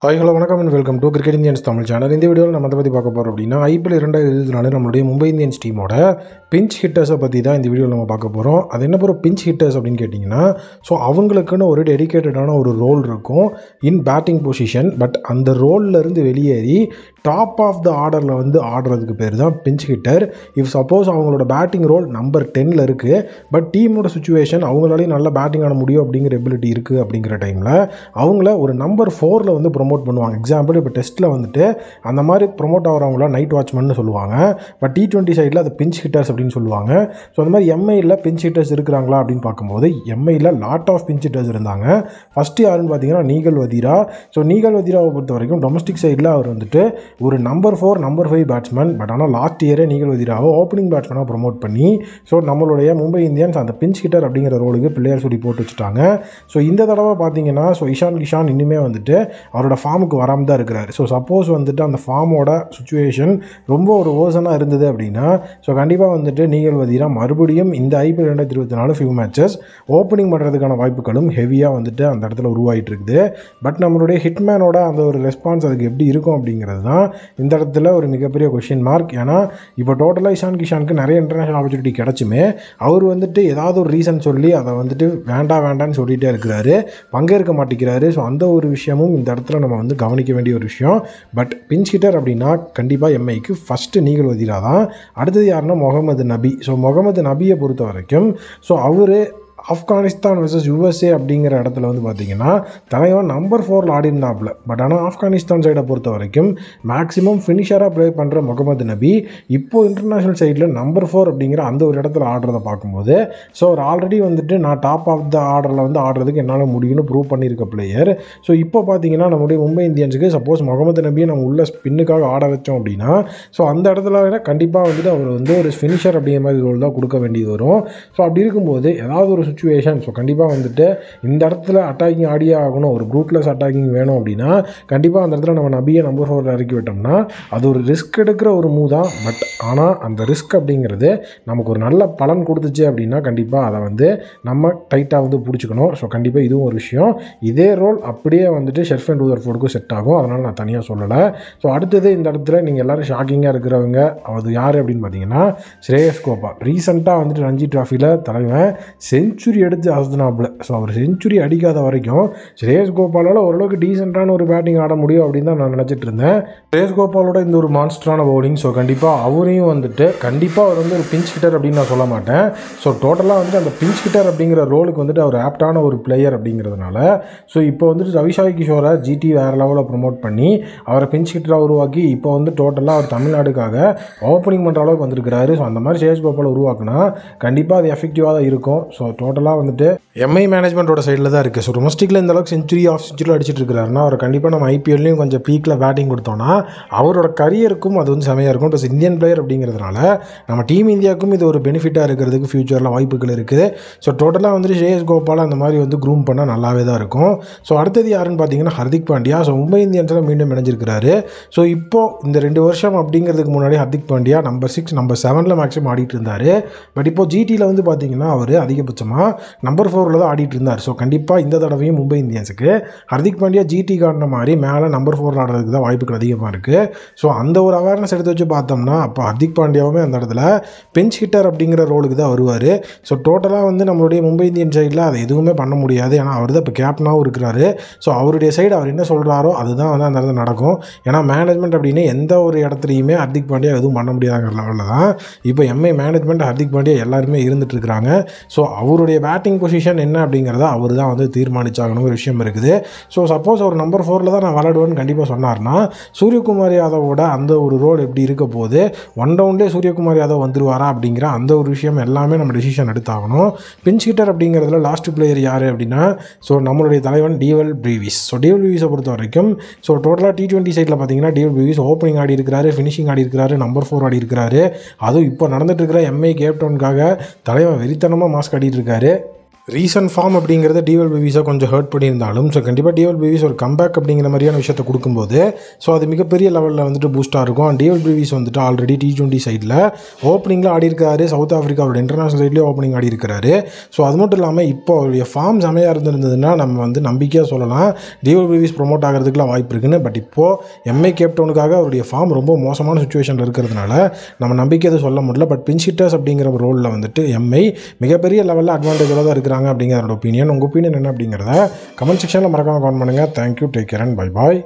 Hi hello வணக்கம் and welcome to cricket Indians Tamil channel. இந்த வீடியோவில் நம்ம அதை பற்றி பார்க்க போகிறோம் அப்படின்னா IPL 2024 நம்மளுடைய மும்பை இந்தியன்ஸ் டீமோட பிஞ்ச் ஹிட்டர்ஸை பற்றி தான் இந்த வீடியோவில் நம்ம பார்க்க போகிறோம். அது என்ன ஒரு பிஞ்ச் ஹிட்டர்ஸ் அப்படின்னு கேட்டிங்கன்னா, ஸோ அவங்களுக்குன்னு ஒரு டெடிக்கேட்டடான ஒரு ரோல் இருக்கும் இன் பேட்டிங் பொசிஷன். பட் அந்த ரோல்லேருந்து வெளியேறி டாப் ஆஃப் த ஆர்டரில் வந்து ஆடுறதுக்கு பேர் தான் பிஞ்ச் ஹிட்டர். இஃப் சப்போஸ் அவங்களோட பேட்டிங் ரோல் நம்பர் 10ல் இருக்குது, பட் டீமோட சுச்சுவேஷன் அவங்களாலையும் நல்லா பேட்டிங் ஆட முடியும் அப்படிங்கிற எபிலிட்டி இருக்குது அப்படிங்கிற டைமில் அவங்கள ஒரு நம்பர் 4ல் வந்து ப்ரொமோட் பண்ணுவாங்க. எக்ஸாம்பிள் இப்போ டெஸ்ட்டில் வந்துட்டு அந்த மாதிரி ப்ரொமோட் ஆகிறவங்கள நைட் வாட்ச்மன்னு சொல்லுவாங்க. பட் T20 சைடில் அது பிஞ்ச் ஹிட்டர்ஸ் அப்படின்னு சொல்லுவாங்க. ஸோ அந்த மாதிரி MIயில் பிஞ்ச் ஹிட்டர்ஸ் இருக்கிறாங்களா அப்படின்னு பார்க்கும்போது MIயில் லாட் ஆஃப் பிஞ்ச் ஹிட்டர்ஸ் இருந்தாங்க. ஃபஸ்ட்டு யாருன்னு பார்த்தீங்கன்னா நீகல் வதீரா. ஸோ நீகல் வதீராவை பொறுத்த வரைக்கும் டொமஸ்டிக் சைடில் அவர் வந்துட்டு ஒரு நம்பர் 4 நம்பர் 5 பேட்ஸ்மேன். பட் ஆனால் லாஸ்ட் இயரே நீகல் வதீராவை ஓப்பனிங் பேட்ஸ்மேனாக ப்ரொமோட் பண்ணி ஸோ நம்மளுடைய மும்பை இந்தியன்ஸ் அந்த பிஞ்ச் ஹிட்டர் அப்படிங்கிற ரோலுக்கு பிள்ளையார் சொல்லி போட்டு வச்சுட்டாங்க. ஸோ இந்த தடவை பார்த்தீங்கன்னா இஷான் கிஷான் இன்னுமே வந்துட்டு அவரோட ஃபார்முக்கு வராமல் தான் இருக்கிறார். ஸோ சப்போஸ் வந்துட்டு அந்த ஃபார்மோட சுச்சுவேஷன் ரொம்ப ஒரு ஓசனாக இருந்தது அப்படின்னா ஸோ கண்டிப்பாக வந்துட்டு நீகல் வதீரா மறுபடியும் இந்த IPL 2024 ஃபியூ மேட்சஸ் ஓப்பனிங் பண்ணுறதுக்கான வாய்ப்புகளும் ஹெவியாக வந்துட்டு அந்த இடத்துல உருவாகிட்டு இருக்குது. பட் நம்மளுடைய ஹிட்மேனோட அந்த ஒரு ரெஸ்பான்ஸ் அதுக்கு எப்படி இருக்கும் அப்படிங்கிறது தான் இந்த இடத்துல ஒரு மிகப்பெரிய கொஷின் மார்க். ஏன்னா இப்போ டோட்டலாக இஷான் கிஷானுக்கு நிறைய இன்டர்நேஷனல் ஆப்பர்ச்சுனிட்டி கிடச்சுமே அவர் வந்துட்டு ஏதாவது ஒரு ரீசன் சொல்லி அதை வந்துட்டு வேண்டான்னு சொல்லிகிட்டே இருக்கிறாரு, பங்கேற்க மாட்டேங்கிறாரு. ஸோ அந்த ஒரு விஷயமும் இந்த இடத்துல நம்ம வந்து கவனிக்க வேண்டிய ஒரு விஷயம். பட் பிஞ்ச் ஹிட்டர் அப்படின்னா கண்டிப்பாக MIக்கு ஃபஸ்ட்டு நீகல் வதீரா தான். அடுத்தது யாருன்னா முகமது நபி. ஸோ முகமது நபியை பொறுத்த வரைக்கும் ஸோ அவர் ஆப்கானிஸ்தான் வெர்சஸ் USA அப்படிங்கிற இடத்துல வந்து பார்த்திங்கன்னா தலைவன் நம்பர் 4ல் ஆடினாப்ல. பட் ஆனால் ஆப்கானிஸ்தான் சைடை பொறுத்த வரைக்கும் மேக்ஸிமம் ஃபினிஷராக ப்ளே பண்ணுற முகமது நபி இப்போது இன்டர்நேஷ்னல் சைடில் நம்பர் 4 அப்படிங்கிற அந்த ஒரு இடத்துல ஆடுறதை பார்க்கும்போது ஸோ அவர் ஆல்ரெடி வந்துட்டு நான் டாப் ஆஃப் த ஆர்டரில் வந்து ஆடுறதுக்கு என்னால் முடியும்னு ப்ரூவ் பண்ணியிருக்க பிளேயர். ஸோ இப்போ பார்த்தீங்கன்னா நம்முடைய மும்பை இந்தியன்ஸுக்கு சப்போஸ் முகமது நபியை நம்ம உள்ள ஸ்பின்னுக்காக ஆட வச்சோம் அப்படின்னா ஸோ அந்த இடத்துல கண்டிப்பாக வந்துட்டு அவர் வந்து ஒரு ஃபினிஷர் அப்படிங்கிற மாதிரி ரோல் தான் கொடுக்க வேண்டியது வரும். ஸோ அப்படி இருக்கும்போது ஏதாவது ஒரு சுச்சுவேஷன் ஸோ கண்டிப்பாக வந்துட்டு இந்த இடத்துல அட்டாக்கிங் ஆடியே ஆகணும், ஒரு ப்ரூட்லெஸ் அட்டாக்கிங் வேணும் அப்படின்னா கண்டிப்பாக அந்த இடத்துல நம்ம நபியை நம்பர் 4ல் இறக்கி விட்டோம்னா அது ஒரு ரிஸ்க் எடுக்கிற ஒரு மூவ் தான். பட் ஆனால் அந்த ரிஸ்க் அப்படிங்கிறது நமக்கு ஒரு நல்ல பலன் கொடுத்துச்சு அப்படின்னா கண்டிப்பாக அதை வந்து நம்ம டைட்டாக வந்து பிடிச்சிக்கணும். ஸோ கண்டிப்பாக இதுவும் ஒரு விஷயம். இதே ரோல் அப்படியே வந்துட்டு ஷெர்ஃபன் ரூதர்ஃபோர்டுக்கும் செட் ஆகும், அதனால் நான் தனியாக சொல்லலை. ஸோ அடுத்தது இந்த இடத்துல நீங்கள் எல்லோரும் ஷாக்கிங்காக இருக்கிறவங்க அது யார் அப்படின்னு பார்த்தீங்கன்னா ஸ்ரேயஸ் கோபால். ரீசெண்டாக வந்துட்டு ரஞ்சி ட்ராஃபியில் தலைவன் செஞ்சுரி எடுத்து அசத்தினாப்புல. ஸோ அவர் செஞ்சுரி அடிக்காத வரைக்கும் ஸ்ரேயஸ் கோபாலால் ஓரளவுக்கு டீசெண்டான ஒரு பேட்டிங் ஆட முடியும் அப்படின்னு தான் நான் நினச்சிட்டு இருந்தேன். ஸ்ரேயஸ் கோபாலோட இந்த ஒரு மான்ஸ்டரான பவுலிங். ஸோ கண்டிப்பாக அவரையும் வந்துட்டு கண்டிப்பாக அவர் வந்து ஒரு பிஞ்ச் ஹிட்டர் அப்படின்னு நான் சொல்ல மாட்டேன். ஸோ டோட்டலாக வந்துட்டு அந்த பிஞ்ச் ஹிட்டர் அப்படிங்கிற ரோலுக்கு வந்துட்டு அவர் ஆப்டான ஒரு பிளேயர் அப்படிங்கிறதுனால ஸோ இப்போ வந்துட்டு ரவிசாய் கிஷோரை GT வேறு லெவலில் ப்ரொமோட் பண்ணி அவரை பிஞ்ச் ஹிட்டராக உருவாக்கி இப்போ வந்து டோட்டலாக அவர் தமிழ்நாடுக்காக ஓப்பனிங் பண்ணுற அளவுக்கு வந்திருக்கிறாரு. ஸோ அந்த மாதிரி ஸ்ரேயஸ் கோபாலை உருவாக்குனா கண்டிப்பாக அது எஃபெக்டிவாக தான் இருக்கும். ஸோ டோட்டலாக வந்துட்டு MI மேனேஜ்மெண்ட்டோட சைடில் தான் இருக்குது. ஸோ டொமஸ்டிக்கில் இந்த அளவுக்கு செஞ்சுரி ஆஃப் செஞ்சுரி அடிச்சிட்டு இருக்கிறாருன்னா அவர் கண்டிப்பாக நம்ம IPLலையும் கொஞ்சம் பீக்கில் பேட்டிங் கொடுத்தோன்னா அவரோட கரியருக்கும் அது வந்து செமையாக இருக்கும். ப்ளஸ் இந்தியன் பிளேயர் அப்படிங்கிறதுனால நம்ம டீம் இந்தியாவுக்கும் இது ஒரு பெனிஃபிட்டாக இருக்கிறதுக்கு ஃபியூச்சரில் வாய்ப்புகள் இருக்குது. ஸோ டோட்டலாக வந்துட்டு ஸ்ரேயஸ் கோபால் அந்த மாதிரி வந்து க்ரூம் பண்ணால் நல்லாவே தான் இருக்கும். ஸோ அடுத்தது யாருன்னு பார்த்தீங்கன்னா ஹர்திக் பாண்டியா. ஸோ மும்பை இந்தியன்ஸில் மீண்டும் இணைஞ்சிருக்கிறாரு. ஸோ இப்போது இந்த 2 வருஷம் அப்படிங்கிறதுக்கு முன்னாடி ஹர்திக் பாண்டியா நம்பர் 6 நம்பர் 7ல் மேக்ஸிமம் ஆடிட்டு இருந்தார். பட் இப்போ GTயில் வந்து பார்த்தீங்கன்னா அவர் அதிகபட்சமாக நம்பர் 4ல் தான் ஆடிட்டு இருந்தார். ஸோ கண்டிப்பாக இந்த தடவையும் மும்பை இந்தியன்ஸுக்கு ஹர்திக் பாண்டியா GT காட்டின மாதிரி மேலே நம்பர் 4ல் ஆடுறதுக்கு தான் வாய்ப்புகள் அதிகமாக இருக்குது. ஸோ அந்த ஒரு அவேர்னஸ் எடுத்து வச்சு பார்த்தோம்னா அப்போ ஹர்திக் பாண்டியாவுமே அந்த இடத்துல பிஞ்ச் ஹிட்டர் அப்படிங்கிற ரோலுக்கு தான் வருவார். ஸோ டோட்டலாக வந்து நம்மளுடைய மும்பை இந்தியன் சைடில் அதை எதுவுமே பண்ண முடியாது. ஏன்னா அவர் தான் இப்போ கேப்டனாகவும் இருக்கிறாரு. ஸோ அவருடைய சைடு அவர் என்ன சொல்கிறாரோ அதுதான் வந்து அந்த இடத்துல நடக்கும். ஏன்னா மேனேஜ்மெண்ட் அப்படின்னு எந்த ஒரு இடத்துலையுமே ஹர்திக் பாண்டியா எதுவும் பண்ண முடியாதுங்கிற லெவலில் தான் இப்போ MI மேனேஜ்மெண்ட் ஹர்திக் பாண்டியா எல்லாருமே இருந்துட்டு இருக்கிறாங்க. ஸோ அவருடைய பேட்டிங் பொசிஷன் என்ன அப்படிங்கிறத அவர் தான் வந்து தீர்மானிச்சாகணும் ஒரு விஷயம் இருக்குது. ஸோ சப்போஸ் அவர் நம்பர் 4ல் தான் நான் விளையாடுவேன்னு கண்டிப்பாக சொன்னார்னா சூரியகுமார் யாதவோட அந்த ஒரு ரோல் எப்படி இருக்க போது 1 டவுன்லேயே சூரியகுமார் யாதவ் வந்துருவாரா அப்படிங்கிற அந்த ஒரு விஷயம் எல்லாமே நம்ம டெசிஷன் எடுத்தாகணும். பிஞ்ச் ஹிட்டர் அப்படிங்கிறதுல லாஸ்ட் பிளேயர் யார் அப்படின்னா ஸோ நம்மளுடைய தலைவன் டிவல் பிரீவிஸ். ஸோ டிவல் பிரீவிஸை பொறுத்த வரைக்கும் ஸோ டோட்டலாக T20 சைடில் பார்த்தீங்கன்னா டிவல் பிரீவிஸ் ஓப்பனிங் ஆடி இருக்கிறாரு, ஃபினிஷிங் ஆடி இருக்கிறாரு, நம்பர் 4 ஆடி இருக்கிறாரு. அதுவும் இப்போ நடந்துட்டு இருக்கிற MI கேப்டவுனுக்காக தலைவன் வெறித்தனமாக மாஸ்க் ஆடிட்டு இருக்காரு. ரீசன்ட் ஃபார்ம் அப்படிங்கிறது டிஎல் விவிஸை கொஞ்சம் ஹர்ட் பண்ணியிருந்தாலும் ஸோ கண்டிப்பாக டிஎல் விவிஸ் ஒரு கம்பேக் அப்படிங்கிற மாதிரியான விஷயத்தை கொடுக்கும்போது ஸோ அது மிகப்பெரிய லெவலில் வந்துட்டு பூஸ்ட்டாக இருக்கும். அண்ட் டிஎல் விவிஸ் வந்துட்டு ஆல்ரெடி T20 சைடில் ஓப்பனிங்கில் ஆடி இருக்காரு, சவுத் ஆஃப்ரிக்காவோட இன்டர்நேஷனல் சைட்லேயே ஓப்பனிங் ஆடி இருக்காரு. ஸோ அது மட்டும் இல்லாமல் இப்போ அவருடைய ஃபார்ம் செமையாக இருந்திருந்ததுன்னா நம்ம வந்து நம்பிக்கையாக சொல்லலாம் டிஎல் விவிஸ் ப்ரொமோட் ஆகிறதுக்குலாம் வாய்ப்பு இருக்குன்னு. பட் இப்போது எம்ஐ கேப்டவுனுக்காக அவருடைய ஃபார்ம் ரொம்ப மோசமான சுச்சுவேஷனில் இருக்கிறதுனால நம்ம நம்பிக்கையை சொல்ல முடியல. பட் பின்ச் ஹிட்டர்ஸ் அப்படிங்கிற ஒரு ரோலில் வந்துட்டு எம்ஐ மிகப்பெரிய லெவலில் அட்வான்டேஜோட தான் இருக்கிறாங்க அப்படிங்கிற ஒப்பீனியன். உங்கள் ஒப்பீனியன் என்ன அப்படிங்கிறத கமெண்ட் செக்ஷனில் மறக்காமல் கமெண்ட் பண்ணுங்கள். Thank you, take care and bye bye.